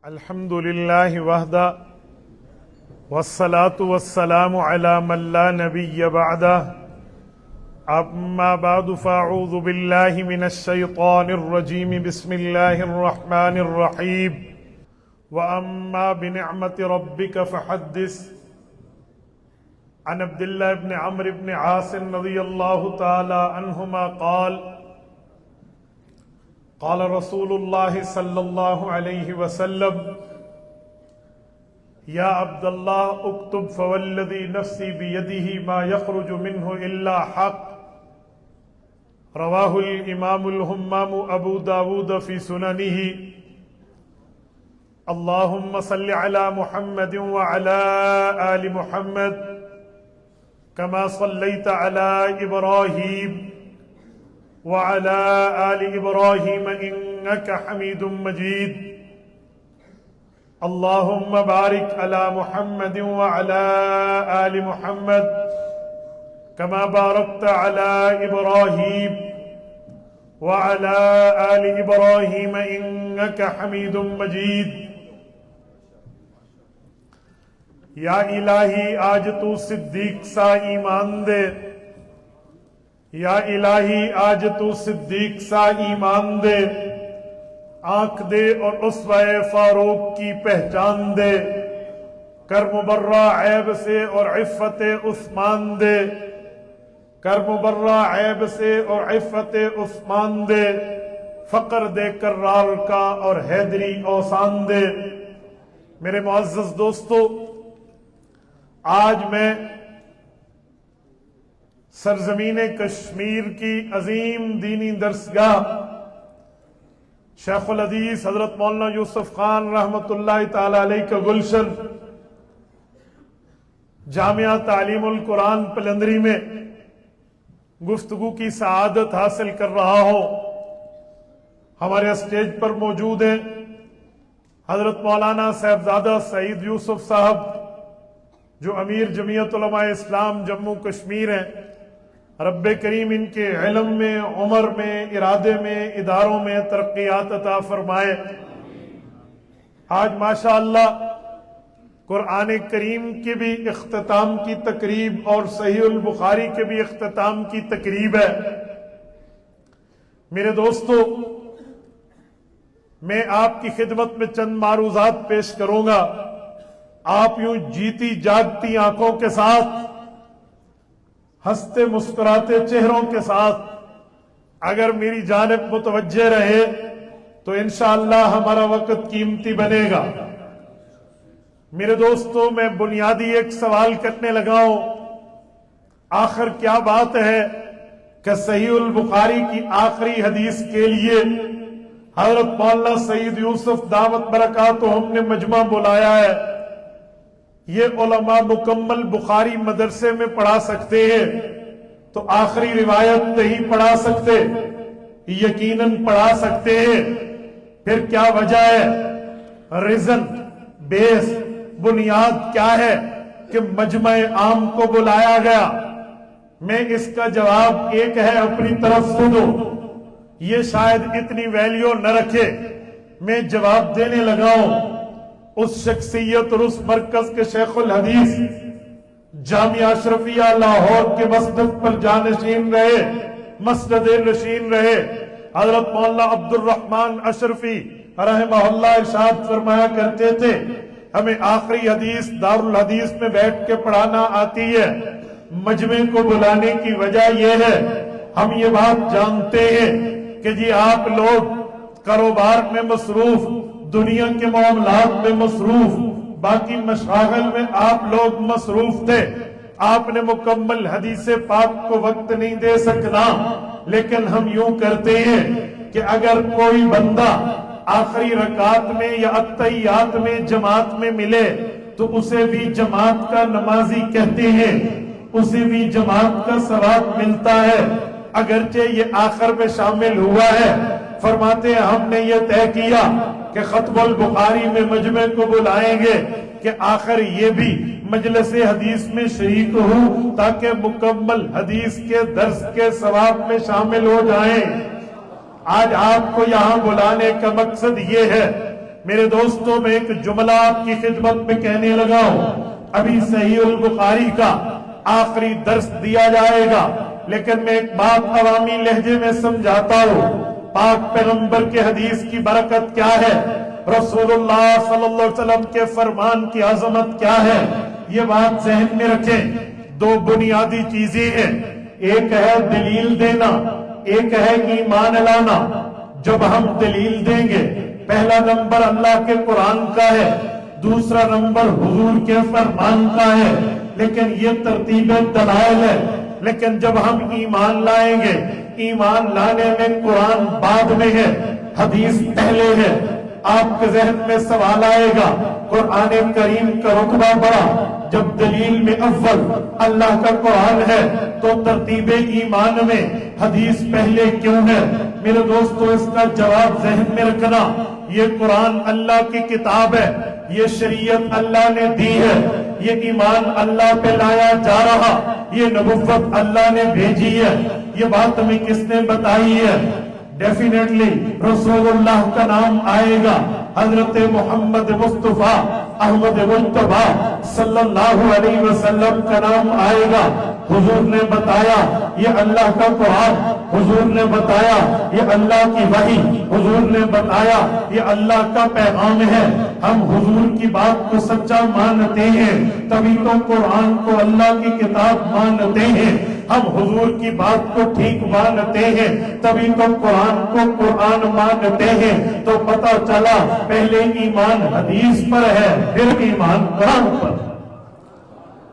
الحمد لله وحده والصلاة والسلام على من لا نبي بعده أما بعد فأعوذ بالله من الشيطان الرجيم بسم الله الرحمن الرحيم وأما بنعمة ربك فحدث عن عبد الله بن عمرو بن عاص رضي الله تعالى عنهما قال رسول الله صلى الله عليه وسلم يا عبد الله اكتب فوالذي نفسي بيده ما يخرج منه إلا حق رواه الإمام الهمام أبو داود في سننه اللهم صل على محمد وعلى آل محمد كما صليت على إبراهيم وعلى آل إبراهيم إنك حميد مجيد اللهم بارك على محمد وعلى آل محمد كما باركت على إبراهيم وعلى آل إبراهيم إنك حميد مجيد یا الہی آج تو صدیق سا ایمان دے یا الہی آج تو صدیق سا ایمان دے آنکھ دے اور اسوہ فاروق کی پہچان دے کر مبرہ عیب سے اور عفت عثمان دے کر مبرہ عیب سے اور عفت عثمان دے فقر دے کرار کا اور حیدری اوسان دے میرے معزز دوستو آج میں سرزمین کشمیر کی عظیم دینی درسگاہ شیخ الحدیث حضرت مولانا یوسف خان رحمۃ اللہ تعالی علیہ کا گلشن جامعہ تعلیم القرآن پلندری میں گفتگو کی سعادت حاصل کر رہا ہو ہمارے اسٹیج پر موجود ہیں حضرت مولانا صاحبزادہ سعید یوسف صاحب جو امیر جمعیت علماء اسلام جموں کشمیر ہیں رب کریم ان کے علم میں عمر میں ارادے میں اداروں میں ترقیات عطا فرمائے آج ماشاءاللہ قرآن کریم کے بھی اختتام کی تقریب اور صحیح البخاری کے بھی اختتام کی تقریب ہے میرے دوستو میں آپ کی خدمت میں چند معروضات پیش کروں گا آپ یوں جیتی جاگتی آنکھوں کے ساتھ ہنستے مسکراتے چہروں کے ساتھ اگر میری جانب متوجہ رہے تو انشاءاللہ ہمارا وقت قیمتی بنے گا میرے دوستو میں بنیادی ایک سوال کرنے لگا ہوں آخر کیا بات ہے کہ صحیح البخاری کی آخری حدیث کے لیے حضرت مولانا سعید یوسف دامت برکاتہم نے مجمع بلایا ہے یہ علماء مکمل بخاری مدرسے میں پڑھا سکتے ہیں تو آخری روایت نہیں پڑھا سکتے یقیناً پڑھا سکتے ہیں پھر کیا وجہ ہے ریزن بیس بنیاد کیا ہے کہ مجمع عام کو بلایا گیا میں اس کا جواب ایک ہے اپنی طرف سے دو یہ شاید اتنی ویلیو نہ رکھے میں جواب دینے لگا ہوں اس شخصیت اور اس مرکز کے شیخ الحدیث جامعہ اشرفیہ لاہور کے مسجد پر جانشین رہے مسجد نشین رہے حضرت مولانا عبد الرحمن اشرفی رحمہ اللہ ارشاد فرمایا کرتے تھے ہمیں آخری حدیث دار الحدیث میں بیٹھ کے پڑھانا آتی ہے مجمع کو بلانے کی وجہ یہ ہے ہم یہ بات جانتے ہیں کہ جی آپ لوگ کاروبار میں مصروف دنیا کے معاملات میں مصروف باقی مشاغل میں آپ لوگ مصروف تھے آپ نے مکمل حدیث پاک کو وقت نہیں دے سکنا لیکن ہم یوں کرتے ہیں کہ اگر کوئی بندہ آخری رکعت میں یا اتحیات میں جماعت میں ملے تو اسے بھی جماعت کا نمازی کہتے ہیں اسے بھی جماعت کا ثواب ملتا ہے اگرچہ یہ آخر میں شامل ہوا ہے فرماتے ہیں ہم نے یہ طے کیا کہ ختم البخاری میں مجمع کو بلائیں گے کہ آخر یہ بھی مجلس حدیث میں شریک ہوں تاکہ مکمل حدیث کے درس کے ثواب میں شامل ہو جائیں آج آپ کو یہاں بلانے کا مقصد یہ ہے میرے دوستوں میں ایک جملہ آپ کی خدمت میں کہنے لگا ہوں، ابھی صحیح البخاری کا آخری درس دیا جائے گا، لیکن میں ایک بات عوامی لہجے میں سمجھاتا ہوں۔ پاک پیغمبر کے حدیث کی برکت کیا ہے، رسول اللہ صلی اللہ علیہ وسلم کے فرمان کی عظمت کیا ہے، یہ بات ذہن میں رکھیں۔ دو بنیادی چیزیں ہیں، ایک ہے دلیل دینا، ایک ہے ایمان لانا۔ جب ہم دلیل دیں گے، پہلا نمبر اللہ کے قرآن کا ہے، دوسرا نمبر حضور کے فرمان کا ہے، لیکن یہ ترتیب دلائل ہے۔ لیکن جب ہم ایمان لائیں گے، ایمان لانے میں قرآن بعد میں ہے، حدیث پہلے ہے۔ آپ کے ذہن میں سوال آئے گا، قرآن کریم کا رتبہ بڑا، جب دلیل میں اول اللہ کا قرآن ہے تو ترتیب ایمان میں حدیث پہلے کیوں ہے؟ میرے دوستو، اس کا جواب ذہن میں رکھنا۔ یہ قرآن اللہ کی کتاب ہے، یہ شریعت اللہ نے دی ہے، یہ ایمان اللہ پہ لایا جا رہا، یہ نبوت اللہ نے بھیجی ہے۔ یہ بات ہمیں کس نے بتائی ہے؟ ڈیفینیٹلی رسول اللہ کا نام آئے گا، حضرت محمد مصطفیٰ احمد مجتبیٰ صلی اللہ علیہ وسلم کا نام آئے گا۔ حضور نے بتایا یہ اللہ کا قرآن، حضور نے بتایا یہ اللہ کی وحی، حضور نے بتایا یہ اللہ کا پیغام ہے۔ ہم حضور کی بات کو سچا مانتے ہیں، تبھی تو قرآن کو اللہ کی کتاب مانتے ہیں۔ ہم حضور کی بات کو ٹھیک مانتے ہیں، تبھی تو قرآن کو قرآن مانتے ہیں۔ تو پتہ چلا پہلے ایمان حدیث پر ہے، پھر ایمان قرآن پر۔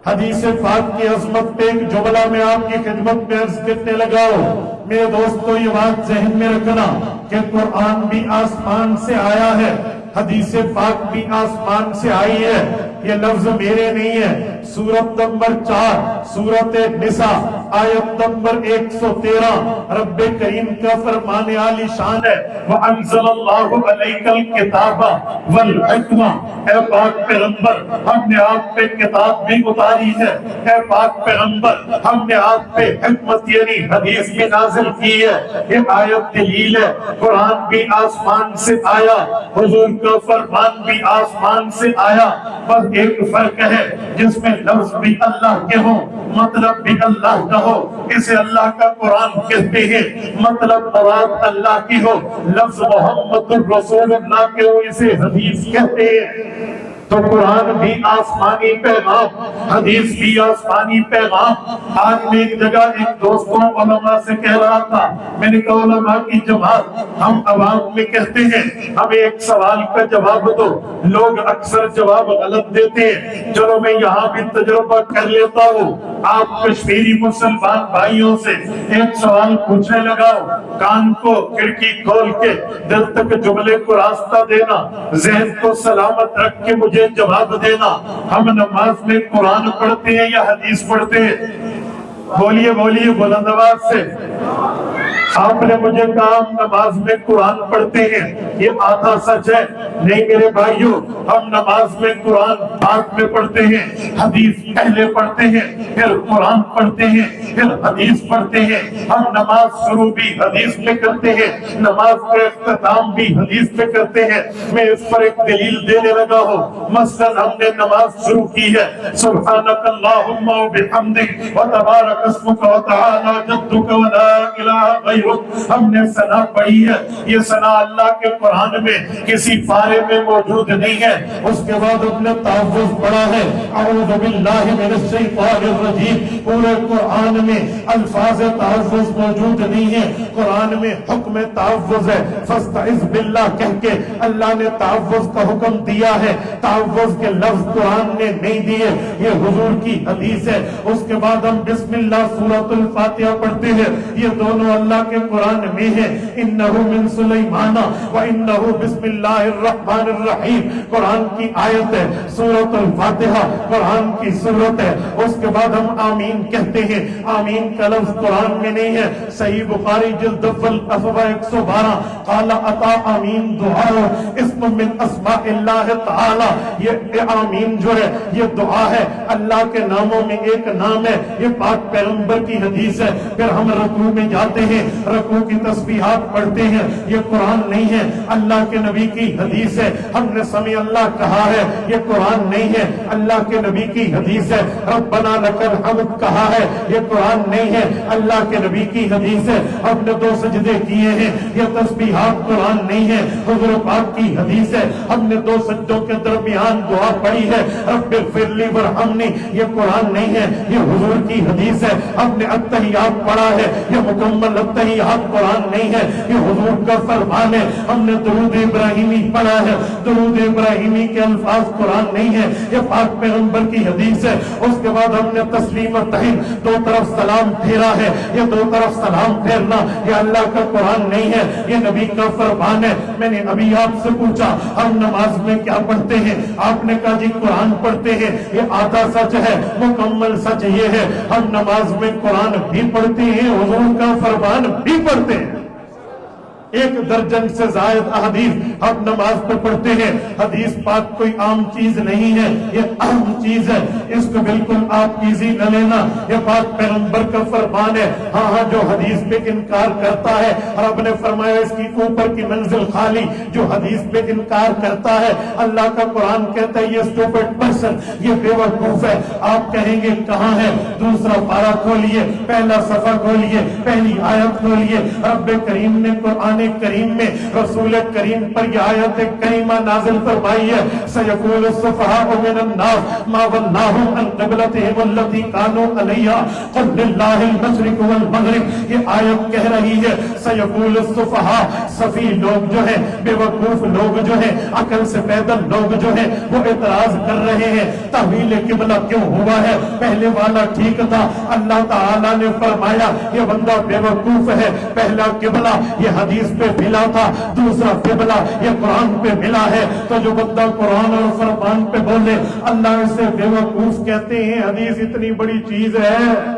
حدیث پاک کی عظمت پہ ایک جملہ میں آپ کی خدمت میں عرض کرنے لگا ہوں۔ میرے دوستو، یہ بات ذہن میں رکھنا کہ قرآن بھی آسمان سے آیا ہے، حدیث پاک بھی آسمان سے آئی ہے۔ یہ لفظ میرے نہیں ہے۔ سورت نمبر 4 سورت نساء آیت نمبر 113 رب کریم کا فرمان عالی شان ہے، وَأَنزَلَ اللَّهُ عَلَيْكَ الْكِتَابَ وَالْحِکْمَةَ۔ اے پاک پیغمبر، ہم نے آپ پہ کتاب بھی اتاری ہے، اے پاک پیغمبر، ہم نے آپ پہ حکمت یعنی حدیث بھی نازل کی ہے۔ یہ آیت دلیل ہے، قرآن بھی آسمان سے آیا، حضور کا فرمان بھی آسمان سے آیا۔ بس ایک فرق ہے، جس میں لفظ بھی اللہ کے ہوں، مطلب بھی اللہ کا ہو، اسے اللہ کا قرآن کہتے ہیں۔ مطلب مراد اللہ کی ہو، لفظ محمد الرسول اللہ کے ہو، اسے حدیث کہتے ہیں۔ تو قرآن بھی آسمانی پیغام، حدیث بھی آسمانی پیغام۔ آج میں ایک جگہ ایک دوستوں علماء سے کہہ رہا تھا، میں نے کہا علماء کی جماعت، ہم عوام میں کہتے ہیں ہمیں ایک سوال کا جواب دو، لوگ اکثر جواب غلط دیتے ہیں۔ چلو میں یہاں بھی تجربہ کر لیتا ہوں، آپ کشمیری مسلمان بھائیوں سے ایک سوال پوچھنے لگا ہوں، کان کو کھڑکی کھول کے دل تک جملے کو راستہ دینا، ذہن کو سلامت رکھ کے مجھے جواب دینا، ہم نماز میں قرآن پڑھتے ہیں یا حدیث پڑھتے ہیں؟ بولیے بولیے بلند آواز سے۔ آپ نے مجھے کہا ہم نماز میں قرآن پڑھتے ہیں، یہ آدھا سچ ہے۔ نہیں میرے بھائیوں، ہم نماز میں قرآن بعد میں پڑھتے ہیں، حدیث پہلے پڑھتے ہیں، پھر قرآن پڑھتے ہیں، پھر حدیث پڑھتے ہیں۔ ہم نماز شروع بھی حدیث میں کرتے ہیں، نماز کا اختتام بھی حدیث میں کرتے ہیں۔ میں اس پر ایک دلیل دینے لگا ہوں۔ مثلا ہم نے نماز شروع کی ہے، سبحانک اللہم و بحمدک و تبارک اسمک و تعالی جدک و لا الہ غیرک۔ ہم نے ثنا پڑھی ہے، یہ ثنا اللہ کے قرآن میں کسی پارے میں موجود نہیں ہے۔ اس کے بعد ہم نے تحفظ پڑھا ہے، اعوذ باللہ من الشیطان الرجیم۔ پورے قرآن میں الفاظ تحفظ موجود نہیں ہے، قرآن میں حکم تحفظ ہے، فاستعذ باللہ کہہ کے اللہ نے تحفظ کا حکم دیا ہے۔ تحفظ کے لفظ قرآن نے نہیں دیے، یہ حضور کی حدیث ہے۔ اس کے بعد ہم بسم اللہ سورۃ الفاتحہ پڑھتے ہیں، یہ دونوں اللہ کے قرآن میں ہے۔ انہ من سلیمان و انہ بسم اللہ الرحمن الرحیم، قرآن کی آیت ہے۔ سورۃ सूरत अल-फातिहा कुरान की सूरत है, उसके बाद हम आमीन कहते हैं। आमीन का लफ्ज कुरान में नहीं है। सही बुखारी जिल्द अव्वल सफ़ा 112 क़ाला अता आमीन दुआ इस्म मिन अस्माइल्लाह तआला। ये आमीन जो है ये दुआ है, अल्लाह के नामों में एक नाम है। ये पाक पैगंबर की हदीस है। फिर हम रकू में जाते हैं, रकू की तस्बीहात पढ़ते हैं। ये कुरान नहीं है, अल्लाह के नबी की हदीस है। हमने समी अल्लाह कहा है, ये कुरान नहीं है, अल्लाह के नबी की हदीस है। रब्बना लकल हम्द कहा है, ये कुरान नहीं है, अल्लाह के नबी की हदीस है। हमने 2 सजदे किए हैं, ये तस्बीहात कुरान नहीं है, हुजूर पाक की हदीस है। हमने 2 सजदों के दरमियान दुआ पढ़ी है, रब्बिग़फिरली वरहमनी, ये कुरान नहीं है, ये हुजूर की हदीस है। हमने अत्तहियात पढ़ा है, ये मुकम्मल अत्तहियात कुरान नहीं है, ये हुजूर का फरमान है। हमने दुरूद इब्राहिमी पढ़ा है, दुरूद इब्राहिमी के अल्फाज कुरान नहीं है, ये पाक पैगंबर की हदीस है। उसके बाद हमने तस्लीम तहीन 2 तरफ सलाम फेरा है, ये 2 तरफ सलाम फेरना ये अल्लाह का कुरान नहीं है, ये नबी का फरमान है। मैंने अभी आपसे पूछा हम नमाज में क्या पढ़ते हैं, आपने कहा जी कुरान पढ़ते हैं। ये आधा सच है, मुकम्मल सच ये है हम नमाज में कुरान भी पढ़ते हैं, हुजूर का फरमान भी पढ़ते हैं। 1 दर्जन से ज़ायद अहदीस हम नमाज पे पढ़ते हैं। हदीस पाक कोई आम चीज नहीं है, ये अहम चीज है, इसको बिल्कुल आप इजी न लेना। ये पाक पैगंबर का फरमान है। हाँ, जो हदीस पे इनकार करता है, रब ने फरमाया इसकी ऊपर की मंजिल खाली। जो हदीस पे इनकार करता है, अल्लाह का कुरान कहता है ये स्टूपिड पर्सन, ये बेवकूफ है। आप कहेंगे कहाँ है? दूसरा पारा खोलिए, पहला सफा खोलिए, पहली आयत खोलिए। रब करीम ने कुरान करीम में रसूल करीम पर यह आयत करीमा नाज़िल फरमाई है, सयक़ूलु सुफ़हाउ मिनन नास मा वल्लाहुम अन क़िबलतिहिम अल्लती कानू अलैहा क़ुल लिल्लाहिल मशरिक़ु वल मग़रिब। ये आयत कह रही है सयक़ूलु सुफ़हा, सफ़ी लोग जो है, बेवकूफ लोग जो है, अकल से पैदल लोग जो है, वो एतराज कर रहे हैं तहवील किबला क्यों हुआ है, पहले वाला ठीक था। अल्लाह ताला ने फरमाया ये बंदा बेवकूफ है, पहला किबला ये हदीस पे मिला था, दूसरा किबला ये कुरान पे मिला है। तो जो बंदा कुरान और फरमान पे बोले अल्लाह इसे बेवकूफ कहते हैं। हदीस इतनी बड़ी चीज है,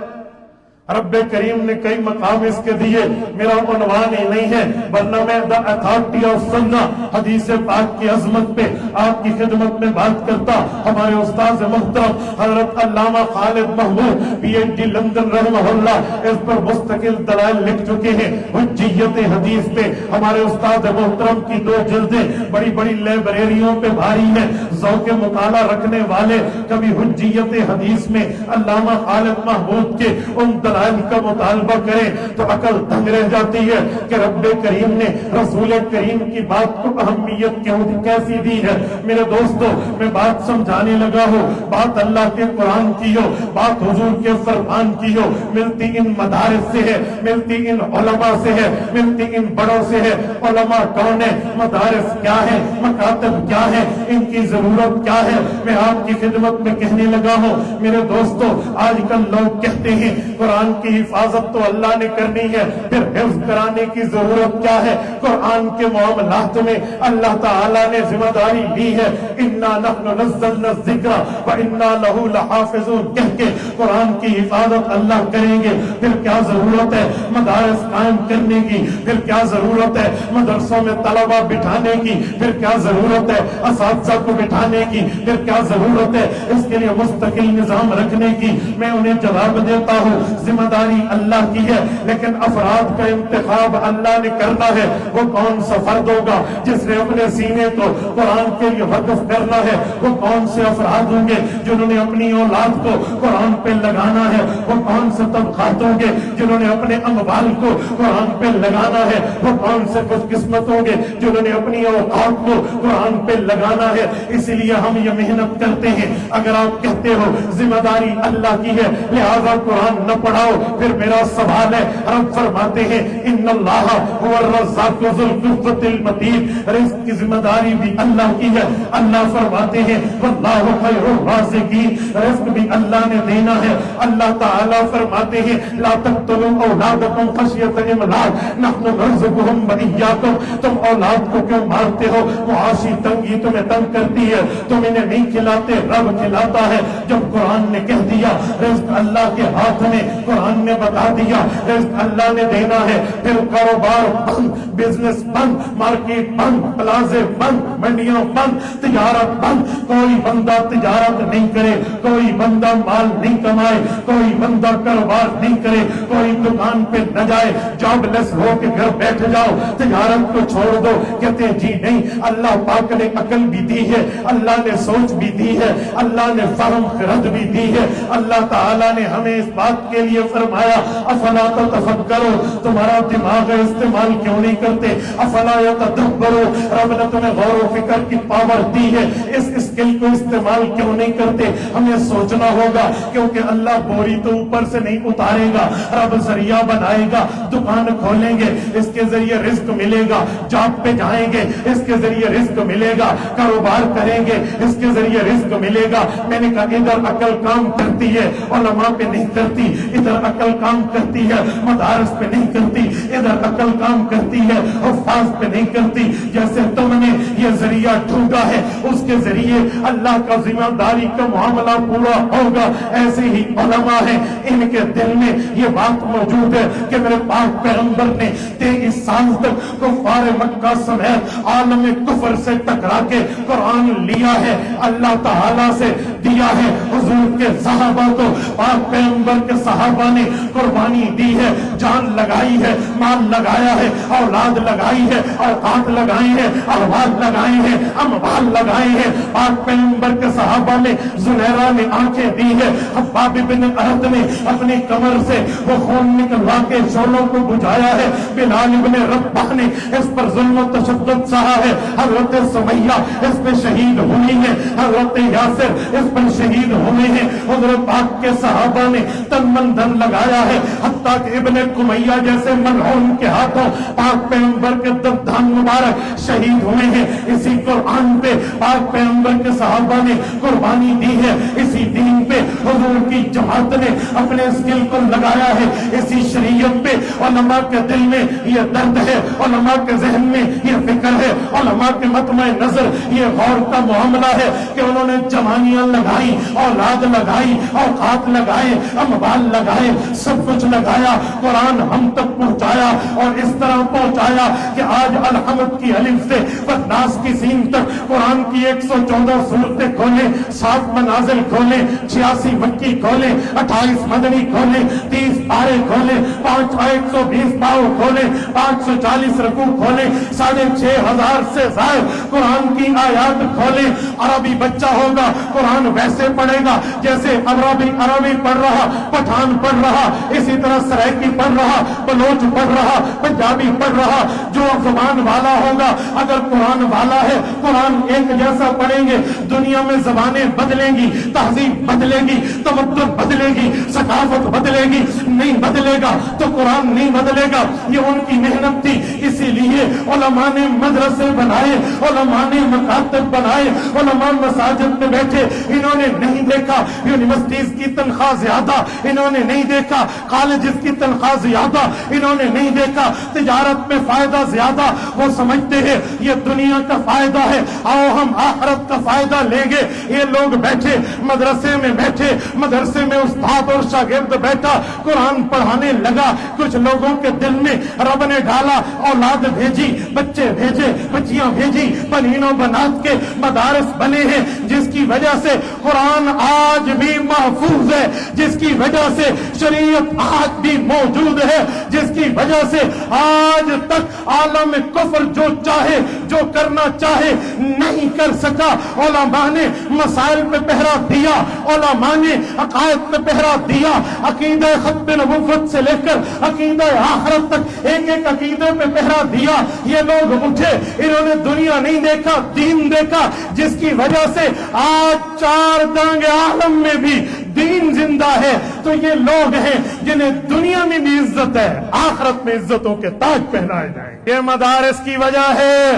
रब्बे करीम ने कई मकाम इसके दिए, मेरा उन्वान ही नहीं है, वरना मैं द अथॉरिटी ऑफ सुन्नह हदीस पाक की अजमत पे आपकी खिदमत में बात करता। हमारे उस्ताद मोहतरम हजरत अल्लामा खालिद महमूद PhD लंदन रहमहुल्लाह इस पर मुस्तकिल दलाइल लिख चुके हैं। हुज्जियत हदीस पे हमारे उस्ताद मोहतरम की 2 जिल्दें बड़ी बड़ी लाइब्रेरियों पे भारी है। ज़ौक़े मुताला रखने वाले कभी हुज्जियत हदीस में अल्लामा खालिद महमूद के उन का मुतालबा करें तो अकल दंग रह जाती है कि रब्बे करीम ने रसूल करीम की बात को अहमियत क्यों कैसी दी है। मेरे दोस्तों, मैं बात समझाने लगा हूँ, बात अल्लाह के कुरान की हो, बात हुजूर के फरमान की हो, मिलती इन मदारिस से है, मिलती इन उलमा से है, मिलती इन बड़ों से है। उलमा कौन है, मदारिस क्या है, मकातब क्या है, इनकी जरूरत क्या है, मैं आपकी खिदमत में कहने लगा हूँ। मेरे दोस्तों, आजकल लोग कहते हैं कुरान की हिफाजत तो अल्लाह ने करनी है, फिर हिफ्ज कराने की जरूरत क्या है। कुरान के मामलात में अल्लाह ताला ने जिम्मेदारी ली है, इन्ना नहनु नज़्ज़लना ज़िक्रा व इन्ना लहू लहाफ़िज़ून, कह के कुरान की हिफाजत अल्लाह करेंगे। फिर क्या जरूरत है मदारिस कायम करने की, फिर क्या जरूरत है मदरसों में तलबा बिठाने की, फिर क्या जरूरत है असातिज़ा को बिठाने की, फिर क्या जरूरत है इसके लिए मुस्तकिल निजाम रखने की। मैं उन्हें जवाब देता हूँ, जिम्मेदारी अल्लाह की है, लेकिन अफराद का इंतखाब अल्लाह ने करना है। वो कौन सा फर्द होगा जिसने अपने सीने को कुरान के लिए वक़्फ़ करना है, वो कौन से अफराद होंगे जिन्होंने अपनी औलाद को कुरान पे लगाना है, वो कौन से तबक़ात होंगे जिन्होंने अपने अमवाल को कुरान पे लगाना है, वो कौन से खुशकिस्मत होंगे जिन्होंने अपनी औकात को कुरान पे लगाना है। इसीलिए हम ये मेहनत करते हैं। अगर आप कहते हो जिम्मेदारी अल्लाह की है लिहाजा कुरान न पढ़ा जाओ। फिर मेरा सवाल है, रब फरमाते हैं इन्नल्लाह हुवर रज़्ज़ाक़ु ज़ुल क़ुव्वतिल मतीन, रिज़्क़ की जिम्मेदारी भी अल्लाह की है। अल्लाह फरमाते हैं वल्लाहु खैरुर राज़िक़ीन, रिज़्क़ भी अल्लाह ने देना है। अल्लाह ताला फरमाते हैं ला तक़्तुलू औलादकुम खश्यत इमलाक नहनु नर्ज़ुक़ुहुम व इय्याकुम, तुम औलाद को क्यों मारते हो? मुआशी तंगी तुम्हें तंग करती है, तुम इन्हें नहीं खिलाते, रब खिलाता है। जब कुरान ने कह दिया रिज़्क़ अल्लाह के हाथ में, कुरान ने बता दिया रिज़्क़ अल्लाह ने देना है, फिर कारोबार बंद, बिजनेस बंद, मार्केट बंद, प्लाजे बंद, मंडियां बंद, तिजारत बंद। कोई बंदा तिजारत नहीं करे, कोई बंदा माल नहीं कमाए, कोई बंदा कारोबार नहीं करे, कोई दुकान पे न जाए, जॉबलेस हो के घर बैठ जाओ, तिजारत को छोड़ दो। कहते जी नहीं, अल्लाह पाक ने अकल भी दी है, अल्लाह ने सोच भी दी है, अल्लाह ने फहम खरद भी दी है। अल्लाह ताला ने हमें इस बात के लिए फरमाया अफला तफक्करो, तुम्हारा दिमाग इस्तेमाल क्यों नहीं करते? अफला यतदब्बरो, रब ने तुम्हें गौर व फिक्र की पावर दी है, इस स्किल को इस्तेमाल क्यों नहीं करते? हमें सोचना होगा, क्योंकि अल्लाह बोरी तो ऊपर से नहीं उतारेगा, रब जरिया बनाएगा। दुकान खोलेंगे, इसके जरिए रिस्क मिलेगा, जॉब पे जाएंगे, इसके जरिए रिस्क मिलेगा, कारोबार करेंगे, इसके जरिए रिस्क मिलेगा। मैंने कहा इधर अकल काम करती है, उलमा पे नहीं करती, इधर अकल काम करती है, मदारस पे नहीं करती, इधर अकल काम करती है, हुफ्फाज पे नहीं करती। जैसे तुमने ये जरिया ढूंढा है, उसके जरिए अल्लाह का जिम्मेदारी का मामला पूरा होगा। ऐसे ही उलमा है, इनके दिल में ये बात मौजूद है कि मेरे पाक पैगंबर ने 23 साल तक कुफार मक्का समेत आलम कुफर से टकरा के कुरान लिया है, अल्लाह ताला से दिया है। हुजूर के सहाबा को पाक पैगंबर के सहाबा ने कुर्बानी दी है, जान लगाई है, माल लगाया है, औलाद लगाई है, औकात लगाए हैं, अहवाल लगाए हैं, अमवाल लगाए हैं। पाक पैगंबर के सहाबा ने जुनैरा ने आंखें दी है, हब्बाब बिन अरद ने अपनी कमर से वो खून निकलवा के शोलों को बुझाया है, बिलाल इब्न रब्बाह ने इस पर जुल्म तशद्दुद सहा है, हजरत सुमैया इस पे शहीद हुई है, हजरत यासिर इस पर शहीद हुए हैं। हुजूर पाक के सहाबा ने तन मन धन लगाया है, हत्ता कि इब्ने कुमैया जैसे मलऊन के हाथों पाक पैगंबर के दंदान मुबारक शहीद हुए हैं। इसी कुरान पे पाक पैगंबर के सहाबा ने कुर्बानी दी है, इसी दीन पे हुजूर की जमात ने अपने स्किल को लगाया है, इसी शरीयत पे उलमा के दिल में ये दर्द है, उलमा के जहन में ये फिक्र है, उलमा के मतमे नजर ये गौर का मामला है कि उन्होंने जवानियां लगाई, औलाद लगाई, औकात लगाए, अमवाल लगाए, सब कुछ लगाया, कुरान हम तक पहुंचाया और इस तरह पहुंचाया कि आज अलहमद की अलिफ से नास की सीन तक कुरान की 114 सूरतें खोले, 7 मनाजिल खोले, 86 मक्की खोले, 28 मदनी खोले, 30 पारे खोले, 120 पाव खोले, 540 रकू खोले, 6500 से ज्यादा कुरान की आयात खोले। अरबी बच्चा होगा कुरान वैसे पढ़ेगा जैसे अरबी पढ़ रहा, पठान पढ़ रहा, इसी तरह सराइकी पढ़ रहा, बलोच पढ़ रहा, पंजाबी पढ़ रहा। जो जुबान वाला होगा, अगर कुरान वाला है, कुरान एक जैसा पढ़ेंगे, दुनिया में जबानें बदलेंगी, तहजीब बदलेगी, तमद्दुन बदलेगी, सकाफत बदलेगी, नहीं बदलेगा तो कुरान नहीं बदलेगा। ये उनकी मेहनत थी, इसीलिए उलमा ने मदरसे बनाए, उलमा ने मकातब बनाए, उलमा मसाजिद में बैठे। इन्होंने नहीं देखा यूनिवर्सिटीज की तनख्वाह ज्यादा, इन्होंने नहीं देखा कॉलेजेस की तनख्वाह ज्यादा, इन्होंने नहीं देखा तिजारत में फायदा ज्यादा। वो समझते हैं ये दुनिया का फायदा है, आओ हम आखिरत का फायदा लेंगे। ये लोग बैठे मदरसे में, बैठे मदरसे में उस्ताद और शागिर्द बैठा, कुरान पढ़ाने लगा। कुछ लोगों के दिल में रब ने डाला, औलाद भेजी, बच्चे भेजे, बच्चियां भेजी, बनीनों बनात के मदारस बने हैं, जिसकी वजह से कुरान आज भी महफूज है, जिसकी वजह से शरीयत आज भी मौजूद है, जिसकी वजह से आज तक आलम कुफर जो चाहे, जो करना चाहे, नहीं कर सका। उलमा ने मसाइल पे पहरा दिया, उलमा ने अकायद पे पहरा दिया, अकीदा खत्म नबुव्वत से लेकर अकीदा आखिरत तक एक एक अकीदे पे पहरा दिया। ये लोग उठे, इन्होंने दुनिया नहीं देखा, दीन देखा, जिसकी वजह से आज 4 दांगे आलम में भी دین زندہ ہے تو یہ لوگ ہیں جنہیں دنیا میں بھی عزت ہے، آخرت میں عزتوں کے تاج پہنائے جائیں۔ یہ مدارس کی وجہ ہے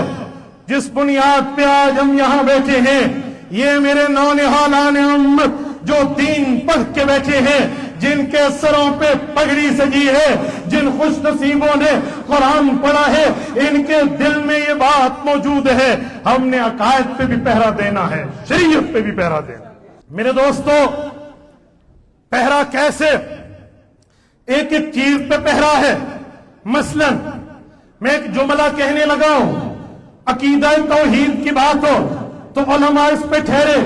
جس بنیاد پہ آج ہم یہاں بیٹھے ہیں۔ یہ میرے نونہالان امت جو دین پڑھ کے بیٹھے ہیں، جن کے سروں پہ پگڑی سجی ہے، جن خوش نصیبوں نے قرآن پڑھا ہے، ان کے دل میں یہ بات موجود ہے، ہم نے عقائد پہ بھی پہرا دینا ہے، شریعت پہ بھی پہرا دینا۔ میرے دوستو، پہرا کیسے؟ ایک ایک چیز پہ پہرا ہے۔ مثلا میں ایک جملہ کہنے لگا ہوں، عقیدہ توحید کی بات ہو تو علماء اس پہ ٹھہرے،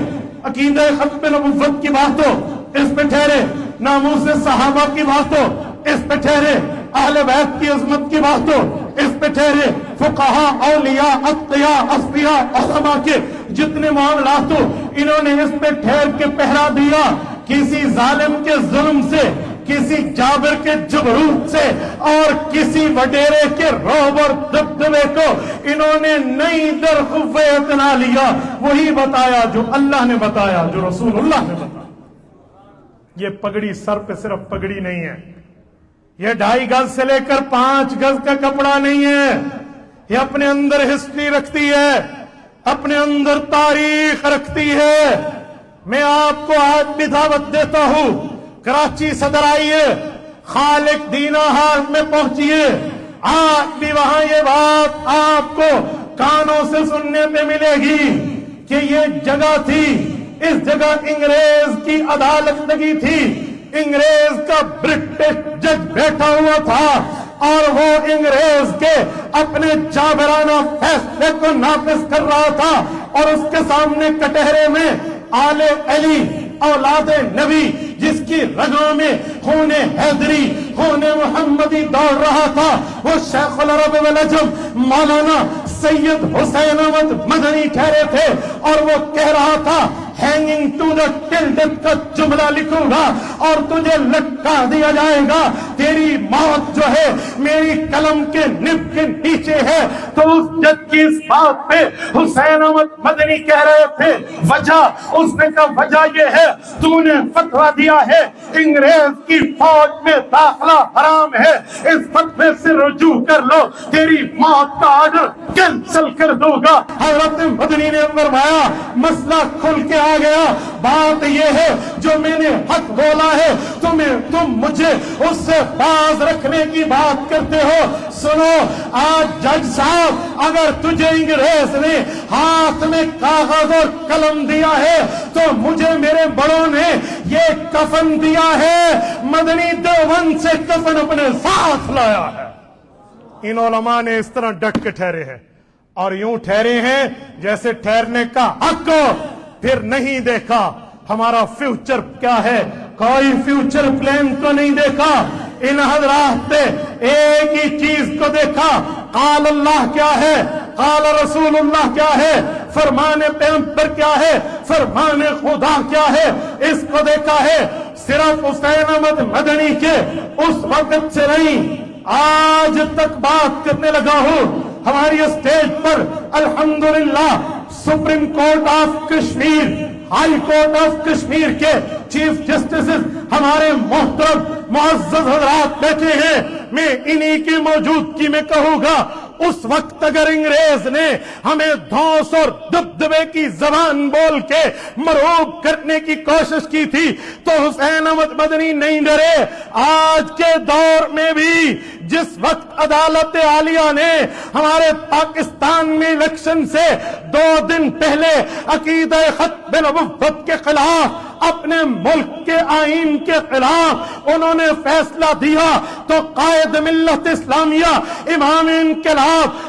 عقیدہ ختم نبوت کی بات ہو اس پہ ٹھہرے، ناموس صحابہ کی بات ہو اس پہ ٹھہرے، اہل بیت کی عظمت کی بات ہو اس پہ ٹھہرے، فقہاء، اولیاء، اتقیاء، اصفیاء، علماء کے جتنے معاملات ہو، انہوں نے اس پہ ٹھہر کے پہرا دیا۔ کسی ظالم کے ظلم سے، کسی جابر کے جبروت سے اور کسی وڈیرے کے رعب اور دبدبے کو انہوں نے نہیں در خوف اعتنا لیا، وہی بتایا جو اللہ نے بتایا، جو رسول اللہ نے بتایا۔ یہ پگڑی سر پہ صرف پگڑی نہیں ہے، یہ 2.5 گز سے لے کر 5 گز کا کپڑا نہیں ہے، یہ اپنے اندر ہسٹری رکھتی ہے، اپنے اندر تاریخ رکھتی ہے۔ میں آپ کو آج بھی دعوت دیتا ہوں، کراچی صدر آئیے، خالق دینا ہاٹ میں پہنچیے، آج بھی وہاں یہ بات آپ کو کانوں سے سننے پہ ملے گی کہ یہ جگہ تھی، اس جگہ انگریز کی عدالت لگی تھی، انگریز کا برٹش جج بیٹھا ہوا تھا اور وہ انگریز کے اپنے جابرانہ فیصلے کو نافذ کر رہا تھا، اور اس کے سامنے کٹہرے میں آل علی اولاد نبی جس کی رگوں میں خون حیدری، خون محمدی دوڑ رہا تھا، وہ شیخ العرب والعجم مولانا سید حسین احمد مدنی ٹھہرے تھے، اور وہ کہہ رہا تھا hanging to the till death کا جملہ لکھوں گا اور تجھے لٹکا دیا جائے گا، تیری موت جو ہے میری قلم کے نب کے نیچے ہے۔ تو اس جج کی اس بات پہ حسین احمد مدنی کہہ رہے تھے وجہ، اس نے کہا وجہ یہ ہے تو نے فتویٰ دیا ہے انگریز کی فوج میں داخلہ حرام ہے، اس فتوے سے رجوع کر لو، تیری موت کا آرڈر کینسل کر دوں گا۔ حضرت مدنی نے فرمایا مسئلہ کھل کے آ گیا، بات یہ ہے جو میں نے حق بولا ہے تم مجھے اس سے باز رکھنے کی بات کرتے ہو۔ سنو، آج جج صاحب اگر تجھے انگریز نے ہاتھ میں کاغذ اور قلم دیا ہے تو مجھے میرے بڑوں نے یہ کفن دیا ہے، مدنی دیوبند سے کفن اپنے ساتھ لایا ہے۔ ان علماء نے اس طرح ڈٹ کے ٹھہرے ہیں، اور یوں ٹھہرے ہیں جیسے ٹھہرنے کا حق ہو، پھر نہیں دیکھا ہمارا فیوچر کیا ہے، کوئی فیوچر پلان تو نہیں دیکھا۔ ان حضرات نے ایک ہی چیز کو دیکھا، قال اللہ کیا ہے، قال رسول اللہ کیا ہے، فرمان پیغمبر کیا ہے، فرمان خدا کیا ہے، اس کو دیکھا ہے۔ صرف حسین احمد مدنی کے اس وقت سے نہیں، آج تک بات کرنے لگا ہوں۔ ہماری اسٹیج پر الحمدللہ supreme court of Kashmir, high court of Kashmir کے چیف جسٹسز ہمارے محترم معزز حضرات بیٹھے ہیں۔ میں انہی کی موجودگی میں کہوں گا، اس وقت اگر انگریز نے ہمیں دھوس اور دبدبے کی زبان بول کے مرعوب کرنے کی کوشش کی تھی تو حسین احمد مدنی نہیں ڈرے۔ آج کے دور میں بھی جس وقت عدالت عالیہ نے ہمارے پاکستان میں الیکشن سے 2 دن پہلے عقیدہ ختم نبوت کے خلاف، اپنے ملک کے آئین کے خلاف انہوں نے فیصلہ دیا، تو قائد ملت اسلامیہ امام انقلاب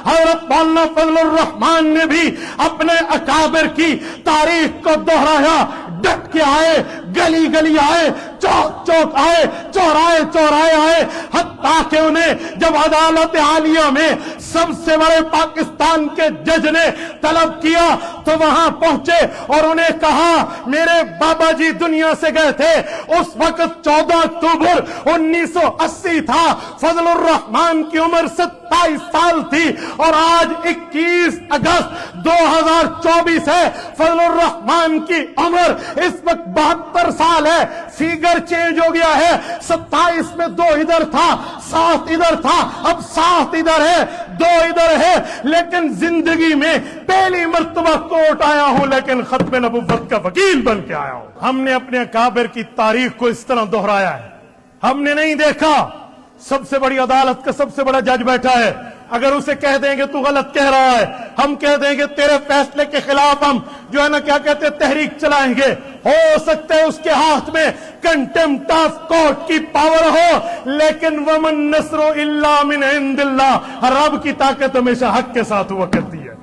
حضرت مولانا فضل الرحمان نے بھی اپنے اکابر کی تاریخ کو دہرایا، ڈٹ کے آئے، گلی گلی آئے، چوک چوک آئے، چوراہے چوراہے آئے، حتیٰ کہ انہیں جب عدالت عالیہ میں سب سے بڑے پاکستان کے جج نے طلب کیا تو وہاں پہنچے اور انہیں کہا میرے بابا جی دنیا سے گئے تھے، اس وقت 14 اکتوبر 1980 تھا، فضل الرحمان کی عمر 70 27 साल थी और आज 21 अगस्त 2024 है। फजलुर रहमान की उम्र इस वक्त 72 साल है। फिगर चेंज हो गया है, 27 में 2 इधर था, 7 इधर था, अब 7 इधर है, 2 इधर है। लेकिन जिंदगी में पहली मर्तबा कोर्ट आया हूं, लेकिन खत्म नबुव्वत का वकील बन के आया हूं। हमने अपने काबिर की तारीख को इस तरह दोहराया है। हमने नहीं देखा सबसे बड़ी अदालत का सबसे बड़ा जज बैठा है, अगर उसे कह देंगे तू गलत कह रहा है, हम कह देंगे तेरे फैसले के खिलाफ हम जो है ना क्या कहते हैं तहरीक चलाएंगे। हो सकता है उसके हाथ में कंटेम्प्ट ऑफ कोर्ट की पावर हो, लेकिन वमन नस्रो इल्ला मिन इंदिल्लाह, रब की ताकत हमेशा हक के साथ हुआ करती है।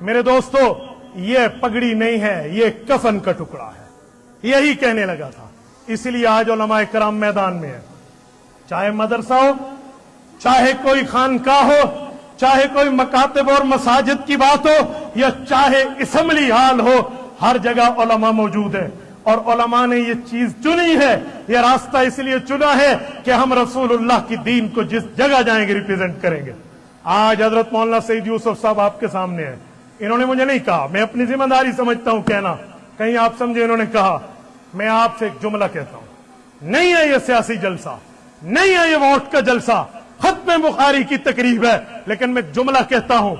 मेरे दोस्तों, ये पगड़ी नहीं है, ये कफन का टुकड़ा है। यही कहने लगा था, इसलिए आज उलमाए किराम मैदान में है। चाहे मदरसा हो, चाहे कोई खानका हो, चाहे कोई मकातिब और मसाजिद की बात हो, या चाहे असम्बली हाल हो, हर जगह उलमा मौजूद है। और उलमा ने ये चीज चुनी है, ये रास्ता इसलिए चुना है कि हम रसूलुल्लाह की दीन को जिस जगह जाएंगे रिप्रेजेंट करेंगे। आज हजरत मौलाना सईद यूसुफ साहब आपके सामने है। इन्होंने मुझे नहीं कहा, मैं अपनी जिम्मेदारी समझता हूं कहना, कहीं आप समझे इन्होंने कहा। मैं आपसे एक जुमला कहता हूं, नहीं है ये सियासी जलसा, नहीं है ये वोट का जलसा, खत्म बुखारी की तकरीब है। लेकिन मैं जुमला कहता हूं,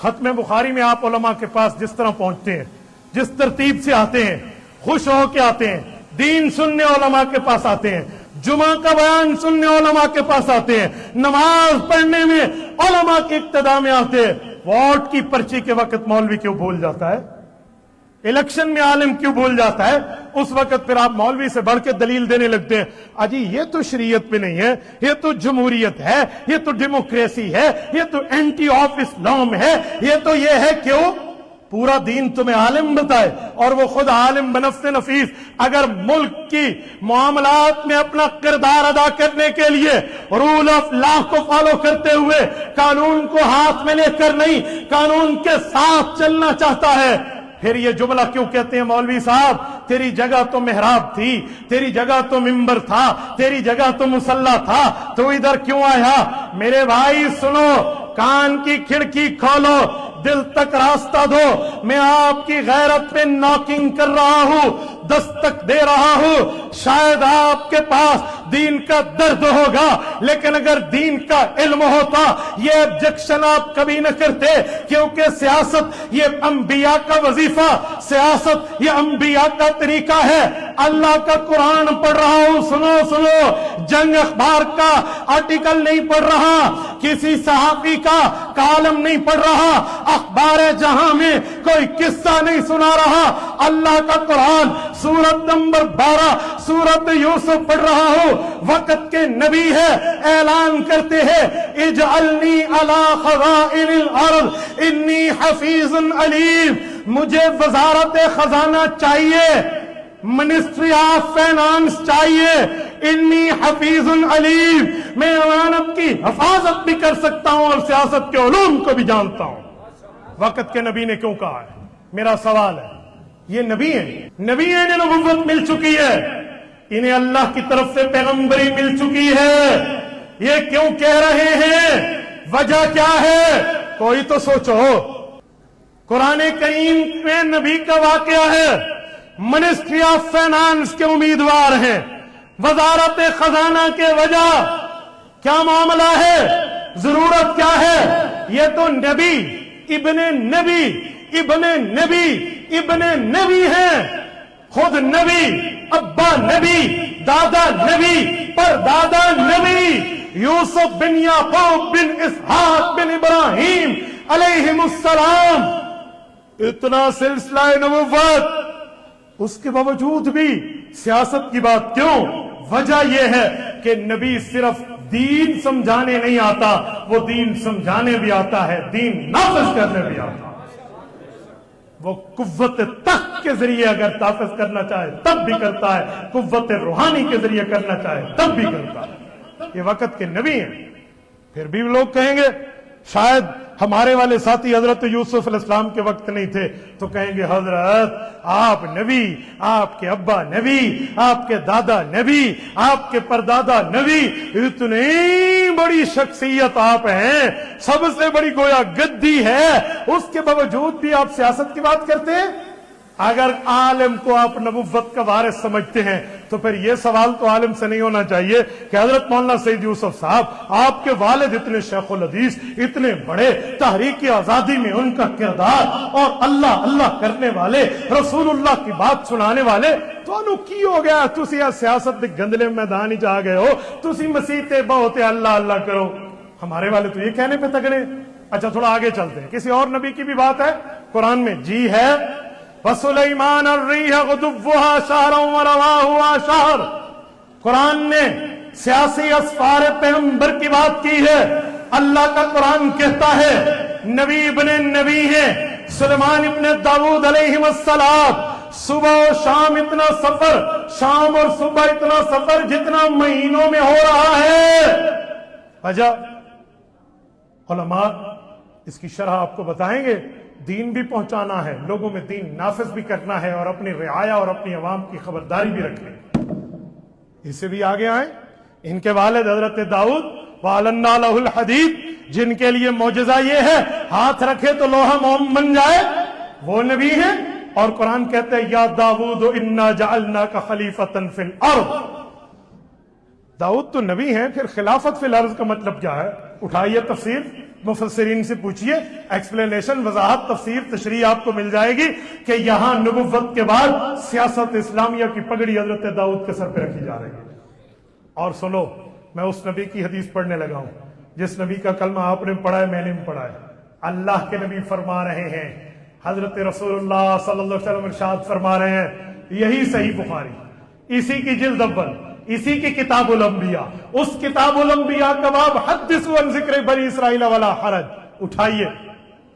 खत्म बुखारी में आप उलमा के पास जिस तरह पहुंचते हैं, जिस तरतीब से आते हैं, खुश हो के आते हैं, दीन सुनने उलमा के पास आते हैं, जुमा का बयान सुनने उलमा के पास आते हैं, नमाज पढ़ने में उलमा के इक्तदा में आते हैं। वोट की पर्ची के वक्त मौलवी क्यों भूल जाता है, इलेक्शन में आलिम क्यों भूल जाता है, उस वक्त फिर आप मौलवी से बढ़ के दलील देने लगते हैं। अजी ये तो शरीयत पे नहीं है, ये तो जमहूरियत है, ये तो डेमोक्रेसी है, ये तो एंटी ऑफ इस्लाम है, ये तो ये है। क्यों? पूरा दीन तुम्हें आलिम बताए, और वो खुद आलिम बनफ्से नफीस अगर मुल्क की मामलात में अपना किरदार अदा करने के लिए रूल ऑफ लॉ को फॉलो करते हुए कानून को हाथ में लेकर नहीं, कानून के साथ चलना चाहता है, फिर ये जुमला क्यों कहते हैं मौलवी साहब, तेरी जगह तो मेहराब थी, तेरी जगह तो मिंबर था, तेरी जगह तो मुसल्ला था, तो इधर क्यों आया? मेरे भाई सुनो, कान की खिड़की खोलो, दिल तक रास्ता दो। मैं आपकी गैरत पे नॉकिंग कर रहा हूं, दस्तक दे रहा हूं। शायद आपके पास दीन का दर्द होगा, लेकिन अगर दीन का इल्म होता ये ऑब्जेक्शन आप कभी न करते, क्योंकि सियासत ये अंबिया का वजीफा, सियासत ये अंबिया का तरीका है। अल्लाह का कुरान पढ़ रहा हूं, सुनो सुनो, जंग अखबार का आर्टिकल नहीं पढ़ रहा, किसी सहाफी का कालम नहीं पढ़ रहा, अखबार जहां में कोई किस्सा नहीं सुना रहा, अल्लाह का कुरान सूरत नंबर 12 सूरत यूसुफ पढ़ रहा हूं। वक्त के नबी है, ऐलान करते हैं, इजअलनी अला खज़ाइनिल अर्द इन्नी हफीजुन अलीम, मुझे वजारत खजाना चाहिए, मिनिस्ट्री ऑफ फाइनेंस चाहिए, इन्नी हफीजुन अलीम, मैं अमानत की हिफाजत भी कर सकता हूं और सियासत के उलूम को भी जानता हूं। वक्त के नबी ने क्यों कहा है? मेरा सवाल है, ये नबी है, नबी है, इन्हें नबुव्वत मिल चुकी है, इन्हें अल्लाह की तरफ से पैगंबरी मिल चुकी है, ये क्यों कह रहे हैं? वजह क्या है? कोई तो सोचो। कुरान करीम में नबी का वाकया है, मिनिस्ट्री ऑफ फाइनेंस के उम्मीदवार हैं, वजारत खजाना के वजह क्या मामला है, जरूरत क्या है? ये तो नबी इब्ने नबी इब्ने नबी इब्ने नबी है, खुद नबी, अब्बा नबी, दादा नबी, पर दादा नबी, यूसुफ बिन याकूब बिन इसहाक बिन इब्राहिम अलैहिमुस्सलाम, इतना सिलसिला नबुव्वत, उसके बावजूद भी सियासत की बात क्यों? वजह यह है कि नबी सिर्फ दीन समझाने नहीं आता, वो दीन समझाने भी आता है, दीन नाफिज करने भी आता है। वो कुव्वत तख्त के जरिए अगर नाफिज करना चाहे तब भी करता है, कुव्वत रूहानी के जरिए करना चाहे तब भी करता है। ये वक्त के नबी हैं। फिर भी लोग कहेंगे शायद हमारे वाले साथी हजरत यूसुफ अलैहिस्सलाम के वक्त नहीं थे, तो कहेंगे हजरत आप नबी, आपके अब्बा नबी, आपके दादा नबी, आपके परदादा नबी, इतनी बड़ी शख्सियत आप हैं, सबसे बड़ी गोया गद्दी है, उसके बावजूद भी आप सियासत की बात करते हैं। अगर आलिम को आप नबुव्वत का वारिस समझते हैं तो फिर यह सवाल तो आलिम से नहीं होना चाहिए कि हजरत मौलाना सईद यूसुफ साहब, आपके वालिद इतने शेखुल हदीस, इतने बड़े, तहरीक आजादी में उनका किरदार और अल्लाह अल्लाह करने वाले, रसूलुल्लाह की बात सुनाने वाले, तो की हो गया तुसी आ सियासत के गंदले मैदान ही जा गए हो, तुसी मसीते बहुत अल्लाह अल्लाह करो। हमारे वाले तो ये कहने पे तगड़े। अच्छा थोड़ा आगे चलते हैं, किसी और नबी की भी बात है कुरान में। जी है, वसुलैमान अर्रीह गुदुव्वुहा शहरन व रवाहु आशहर। कुरान ने सियासी असफार पैगंबर की बात की है। अल्लाह का कुरान कहता है नबी इब्ने नबी है सुलेमान इब्ने दाऊद अलैहिस्सलाम, सुबह और शाम इतना सफर, शाम और सुबह इतना सफर जितना महीनों में हो रहा है। वजह उलमा इसकी शरह आपको बताएंगे। दीन भी पहुंचाना है, लोगों में दीन नाफिज भी करना है और अपनी रियाया और अपनी अवाम की खबरदारी भी रखनी। इससे भी आगे आए, इनके वालिद हजरत दाऊद वालन्ना लहुल हदीद, जिनके लिए मौजज़ा ये है हाथ रखे तो लोहा मोम बन जाए, वो नबी है। और कुरान कहते हैं या दाऊद इन्ना जअलनाका खलीफतन फिल अर्द। दाऊद तो नबी हैं, फिर खिलाफत फिल अर्ज का मतलब क्या है? उठाइए तफसीर, मुफस्सिरीन से पूछिए, एक्सप्लेनेशन, वजाहत, तफसीर, तशरीह आपको मिल जाएगी कि यहां नबुव्वत के बाद सियासत इस्लामिया की पगड़ी हजरत दाऊद के सर पे रखी जा रही है। और सुनो, मैं उस नबी की हदीस पढ़ने लगा हूं जिस नबी का कलमा आपने पढ़ा है, मैंने भी पढ़ा है। अल्लाह के नबी फरमा रहे हैं, हजरत रसूलुल्लाह सल्लल्लाहु अलैहि वसल्लम इरशाद फरमा रहे हैं, यही सही बुखारी, इसी की जिल्द अव्वल, इसी की किताबुल अंबिया, उस किताबुल अंबिया का बाब हद्दिसु अन ज़िक्र बनी इस्राइल वला हरज। उठाइए,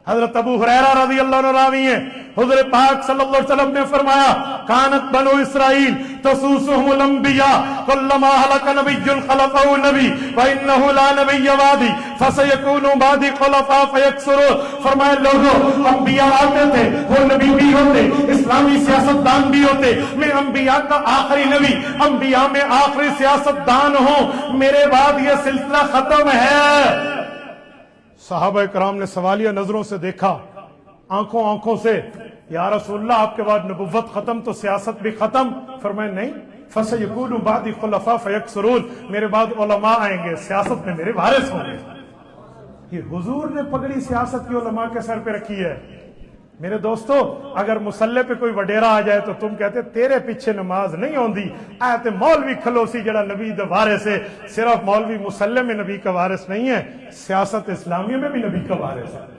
हजरत अबू हुरैरा रज़ी अल्लाहु अन्हु रावी हैं, हुज़ूर पाक सल्लल्लाहु अलैहि वसल्लम ने फरमाया कानत बनु इस्राइल तसूसुहुमुल अंबिया कुल्लमा हलका नबिय्युन खलफहु नबी व इन्नहु ला नबिय्य बादी फसयकूनु बादी खुलफा फयक्सुरू। फरमाया लोगों, अंबिया आते थे, वो नबी भी होते, इस्लामी सियासतदान भी होते, मैं अंबिया का आखिरी नबी, अंबिया में आखिरी सियासतदान हूं, मेरे बाद ये सिलसिला खत्म है। सहाबा कराम ने सवालिया नजरों से देखा, आंखों आंखों से, या रसूलल्लाह आपके बाद नबुव्वत खत्म तो सियासत भी खत्म। फरमाया नहीं, फसयकूनु बादी खुलफा फयक्सुरून, मेरे बाद उलमा आएंगे, सियासत में मेरे वारिस होंगे। ये हुजूर ने पगड़ी सियासत की उलमा के सर पे रखी है। मेरे दोस्तों, अगर मुसल्ले पे कोई वडेरा आ जाए तो तुम कहते तेरे पीछे नमाज नहीं होंदी, आते मौलवी खलोसी जड़ा नबी दा वारिस है। सिर्फ मौलवी मुसल्ले में नबी का वारिस नहीं है, सियासत इस्लामी में भी नबी का वारिस है।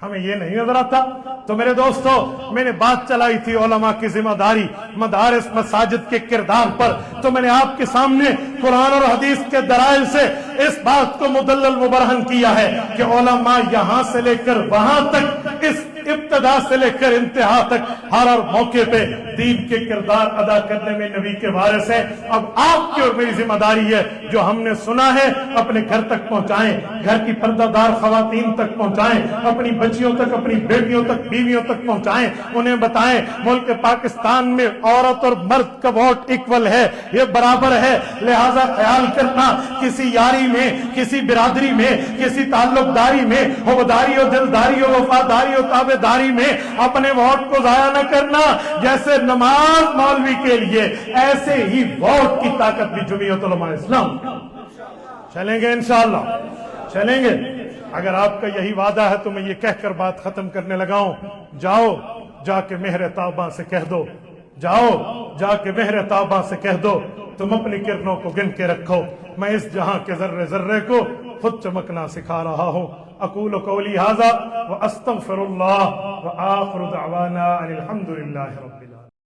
हमें ये नहीं नजर आता। तो मेरे दोस्तों, मैंने बात चलाई थी उलमा की जिम्मेदारी, मदारिस मसाजिद के किरदार पर, तो मैंने आपके सामने कुरान और हदीस के दलाइल से इस बात को मुदल्लल मुबरहन किया है कि उलमा यहां से लेकर वहां तक, इस इब्तदा से लेकर इंतहा तक हर मौके पे दीन के किरदार अदा करने में नबी के वारिस है। अब आपकी और मेरी जिम्मेदारी है, जो हमने सुना है अपने घर तक पहुंचाएं, घर की पर्दादार खवातीन तक पहुंचाएं, अपनी बच्चियों तक, अपनी बेटियों तक, बीवियों तक पहुंचाएं, उन्हें बताएं मुल्क पाकिस्तान में औरत और मर्द का वोट इक्वल है, ये बराबर है। लिहाजा ख्याल करना, किसी यारी में, किसी बिरादरी में, किसी ताल्लुकदारी में, होदारी और दिलदारी और वफादारी और ताबेदारी में अपने वोट को जाया न करना। जैसे नमाज मौलवी के लिए, ऐसे ही वोट की ताकत भी जमीयत उलमा इस्लाम। चलेंगे इंशाअल्लाह, चलेंगे। अगर आपका यही वादा है तो मैं ये कहकर बात खत्म करने लगा हूं, जाओ जाके मेहर ताबा से कह दो, जाओ जाके मेहर ताबा से कह दो, तुम अपनी किरणों को गिन के रखो, मैं इस जहां के जर्रे जर्रे को खुद चमकना सिखा रहा हूं। अकूलु कौली हाज़ा व अस्तगफिरुल्लाह व आखिरु दअवाना अनिल हम्दुलिल्लाहि रब्बिल आलमीन।